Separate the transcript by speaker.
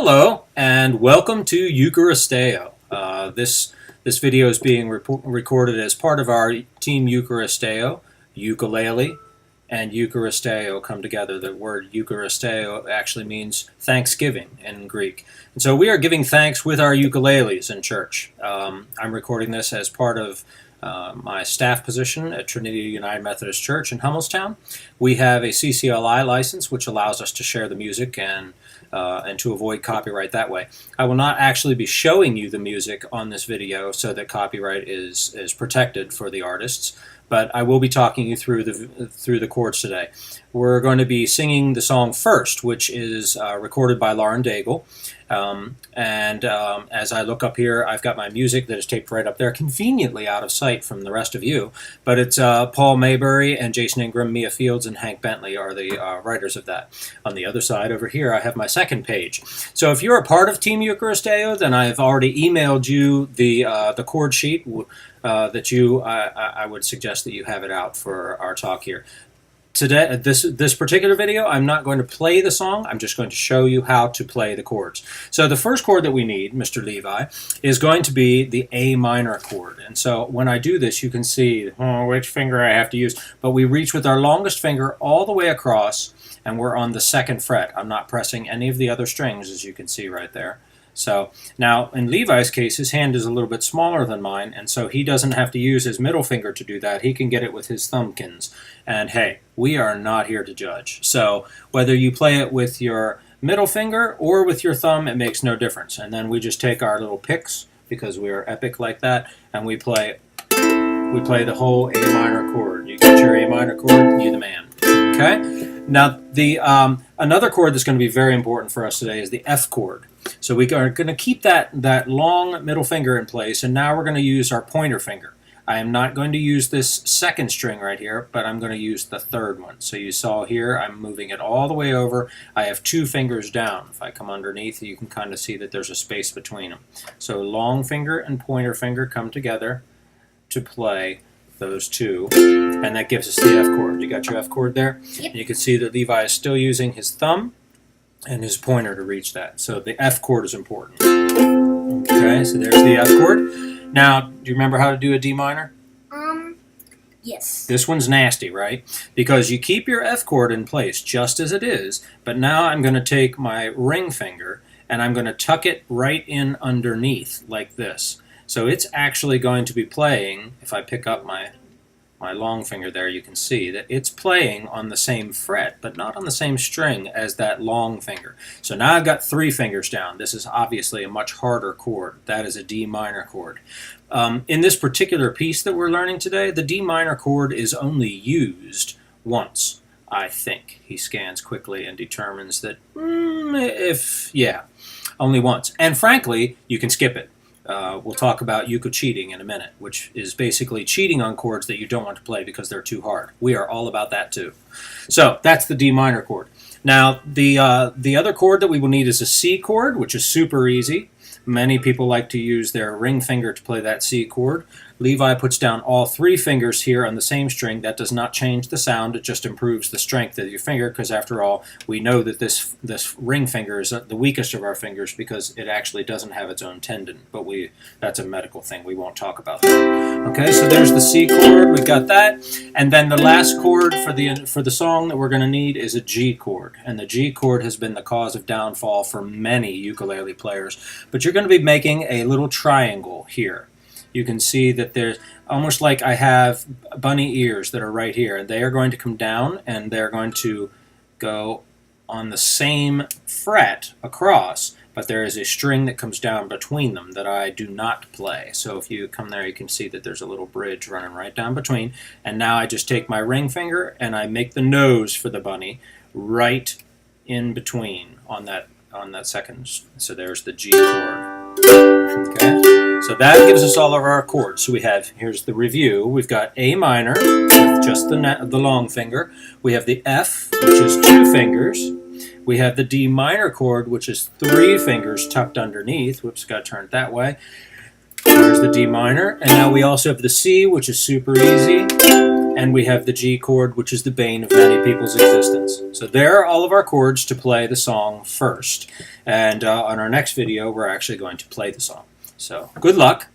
Speaker 1: Hello, and welcome to Eucharisteo. This video is being recorded as part of our Team Eucharisteo. Ukulele and Eucharisteo come together. The word Eucharisteo actually means thanksgiving in Greek. And so we are giving thanks with our ukuleles in church. I'm recording this as part of my staff position at Trinity United Methodist Church in Hummelstown. We have a CCLI license, which allows us to share the music and to avoid copyright that way. I will not actually be showing you the music on this video so that copyright is protected for the artists, but I will be talking you through the chords today. We're going to be singing the song First, which is recorded by Lauren Daigle. As I look up here, I've got my music that is taped right up there, conveniently out of sight from the rest of you. But it's Paul Maybury and Jason Ingram, Mia Fields, and Hank Bentley are the writers of that. On the other side over here, I have my second page. So if you're a part of Team Eucharisteo, then I've already emailed you the chord sheet that I would suggest that you have it out for our talk here. Today, this particular video, I'm not going to play the song. I'm just going to show you how to play the chords. So the first chord that we need, Mr. Levi, is going to be the A minor chord. And so when I do this, you can see which finger I have to use. But we reach with our longest finger all the way across, and we're on the second fret. I'm not pressing any of the other strings, as you can see right there. So now in Levi's case, his hand is a little bit smaller than mine, and so he doesn't have to use his middle finger to do that. He can get it with his thumbkins. And hey, we are not here to judge. So whether you play it with your middle finger or with your thumb, it makes no difference. And then we just take our little picks, because we are epic like that, and we play the whole A minor chord. You get your A minor chord, you the man. Okay? Now the another chord that's going to be very important for us today is the F chord. So we are going to keep that long middle finger in place, and now we're going to use our pointer finger. I am not going to use this second string right here, but I'm going to use the third one. So you saw here, I'm moving it all the way over. I have two fingers down. If I come underneath, you can kind of see that there's a space between them. So long finger and pointer finger come together to play those two, and that gives us the F chord. You got your F chord there?
Speaker 2: Yep.
Speaker 1: And you can see that Levi is still using his thumb and his pointer to reach that. So the F chord is important. Okay, so there's the F chord. Now, do you remember how to do a D minor?
Speaker 2: Yes.
Speaker 1: This one's nasty, right? Because you keep your F chord in place just as it is, but now I'm going to take my ring finger and I'm going to tuck it right in underneath like this. So it's actually going to be playing, if I pick up my long finger there, you can see that it's playing on the same fret, but not on the same string as that long finger. So now I've got three fingers down. This is obviously a much harder chord. That is a D minor chord. In this particular piece that we're learning today, the D minor chord is only used once, I think. He scans quickly and determines that, only once. And frankly, you can skip it. We'll talk about uku cheating in a minute, which is basically cheating on chords that you don't want to play because they're too hard. We are all about that too. So that's the D minor chord. Now the other chord that we will need is a C chord, which is super easy. Many people like to use their ring finger to play that C chord. Levi puts down all three fingers here on the same string. That does not change the sound. It just improves the strength of your finger, because after all, we know that this ring finger is the weakest of our fingers because it actually doesn't have its own tendon. But that's a medical thing. We won't talk about that. Okay, so there's the C chord. We've got that. And then the last chord for the song that we're going to need is a G chord. And the G chord has been the cause of downfall for many ukulele players. But you're going to be making a little triangle here. You can see that there's almost like I have bunny ears that are right here, and they are going to come down and they're going to go on the same fret across, but there is a string that comes down between them that I do not play. So if you come there, you can see that there's a little bridge running right down between, and now I just take my ring finger and I make the nose for the bunny right in between on that second. So there's the G chord. Okay, so that gives us all of our chords. So here's the review. We've got A minor with just the long finger. We have the F, which is two fingers. We have the D minor chord, which is three fingers tucked underneath. Whoops, got to turn it that way. There's the D minor. And now we also have the C, which is super easy. and we have the G chord, which is the bane of many people's existence. So there are all of our chords to play the song first. And on our next video, we're actually going to play the song. So good luck.